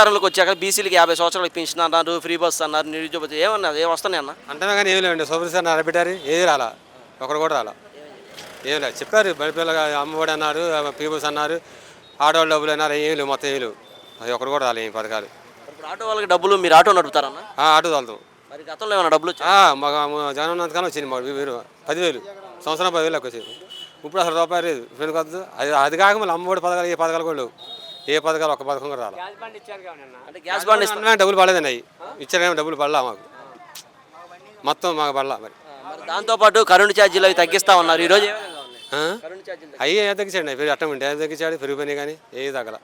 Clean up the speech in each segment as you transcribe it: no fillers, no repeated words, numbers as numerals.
అధికారంలోకి వచ్చాక బీసీలకి 50 సంవత్సరాలకు పెన్షన్ అన్నారు, ఫ్రీ బస్ అన్నారు, నిరుద్యోగ ఏమన్నా ఏ వస్తున్నాయి అన్న? అంటే కానీ ఏమి లేవండి. సూపర్ అరబెట్టారు, ఏది రాలా, ఒకరు కూడా రాలా. ఏం లేదు, చెప్పారు బడిపిల్లగా అమ్మఒడి అన్నారు, పీబుస్ అన్నారు, ఆడవాళ్ళ డబ్బులు అన్నారు, ఏం లేవు, మొత్తం ఏం లేవు. అది ఒకరు కూడా రాలే ఈ పథకాలు. ఇప్పుడు ఆటో వాళ్ళకి డబ్బులు మీరు ఆటో నడుపుతారన్న? ఆటో తోలుతాం. మరి గతంలో ఏమైనా డబ్బులు వచ్చాయా? మాకు జగన్ ఉన్నంతకాలం వచ్చింది, మాకు 10,000 సంవత్సరం 10,000 వచ్చేది. ఇప్పుడు అసలు రూపాయి లేదు. పెళ్లి కొద్ది అది కాక మళ్ళీ అమ్మఒడి పథకాలు, ఏ పథకాలు కూడా లేవు. ఏ పథకాలు ఒక్క పథకం కూడా రాలి. అంటే గ్యాస్ బండ్ ఇస్తున్నారు. డబ్బులు పడలేదండి, అవి ఇచ్చారేమో డబ్బులు పడలా మాకు, మొత్తం మాకు పడలా. మరి మరి దాంతోపాటు కరెంటు ఛార్జీలు అవి తగ్గిస్తా ఉన్నారు. ఈరోజు ఏ విధంగా ఉన్నాయి కరెంటు ఛార్జీలు? అవి ఏం తగ్గించండి, పెరిగి అట్టం ఉంటే ఏం తగ్గించాడు, పెరిగిపోయినాయి కానీ ఏది తగ్గల.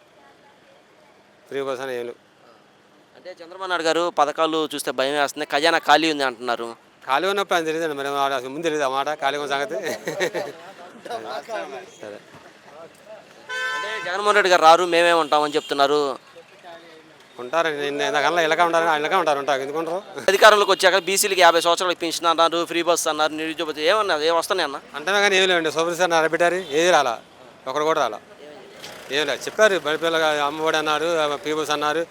ఫ్రీ బస్ అని ఏం లేవు. అంటే చంద్రబాబు నాయుడు గారు పథకాలు చూస్తే భయం వేస్తుంది, ఖజానా ఖాళీ ఉంది అంటున్నారు. ఖాళీ ఉన్నప్పుడు అని తెలియదండి, మరి అసలు ముందు తెలియదు ఆ మాట, ఖాళీ ఉన్న సంగతి. సరే, అంటే జగన్మోహన్ రెడ్డి గారు రారు, మేమే ఉంటామని చెప్తున్నారు. ఉంటారండి, ఇంతకన్నా ఇలాగా ఉంటారు, ఇలాగా ఉంటారు, ఎందుకుంటారు. అధికారంలోకి వచ్చాక బీసీలకి 50 సంవత్సరాలకు పెన్షన్ అన్నారు, ఫ్రీ బస్ అన్నారు, నిరుద్యోగ ఏమన్నా ఏ వస్తున్నాయి అన్న? అంటే కానీ ఏమి లేవండి. సూపర్ అరబెట్టారు, ఏది రాలా, ఒకరు కూడా రాలా. ఏం లేదు, చెప్పారు బడిపిల్లగా అమ్మఒడి అన్నారు, పీబుస్ అన్నారు,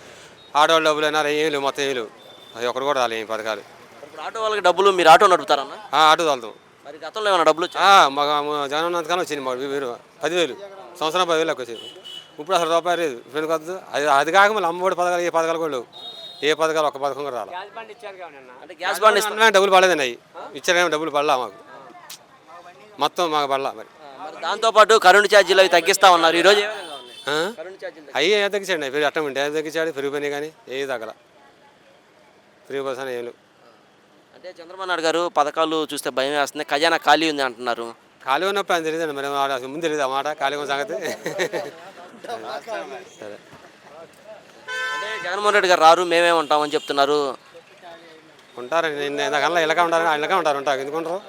ఆడవాళ్ళ డబ్బులు అన్నారు, ఏం లేవు, మొత్తం ఏం లేవు. అది ఒకరు కూడా రాలే ఈ పథకాలు. ఇప్పుడు ఆటో వాళ్ళకి డబ్బులు మీరు ఆటో నడుపుతారన్న? ఆటో తోలుతాం. మరి గతంలో ఏమైనా డబ్బులు వచ్చాయా? మాకు జగన్ ఉన్నంతకాలం వచ్చింది, మాకు 10,000 సంవత్సరం 10,000 వచ్చేది. ఇప్పుడు అసలు రూపాయి లేదు. పెళ్లి కొద్ది అది కాక మళ్ళీ అమ్మఒడి పథకాలు, ఏ పథకాలు కూడా లేవు. ఏ పథకాలు ఒక్క పథకం కూడా రాలి. అంటే గ్యాస్ బండ్ ఇస్తున్నారు. డబ్బులు పడలేదండి, అవి ఇచ్చారేమో డబ్బులు పడలా మాకు, మొత్తం మాకు పడలా. మరి మరి దాంతోపాటు కరెంటు ఛార్జీలు అవి తగ్గిస్తా ఉన్నారు. ఈరోజు ఏ విధంగా ఉన్నాయి కరెంటు ఛార్జీలు? అవి ఏం తగ్గించండి, పెరిగి అట్టం ఉంటే ఏం తగ్గించాడు, పెరిగిపోయినాయి కానీ ఏది తగ్గల. ఫ్రీ బస్ అని ఏం లేవు. అంటే చంద్రబాబు నాయుడు గారు పథకాలు చూస్తే భయం వేస్తుంది, ఖజానా ఖాళీ ఉంది అంటున్నారు. ఖాళీ ఉన్నప్పుడు అని తెలియదండి, మరి అసలు ముందు తెలియదు ఆ మాట, ఖాళీ ఉన్న సంగతి. సరే, అంటే జగన్మోహన్ రెడ్డి గారు రారు, మేమే ఉంటామని చెప్తున్నారు. ఉంటారండి, ఇంతకన్నా ఇలాగా ఉంటారు, ఇలాగా ఉంటారు, ఎందుకుంటారు.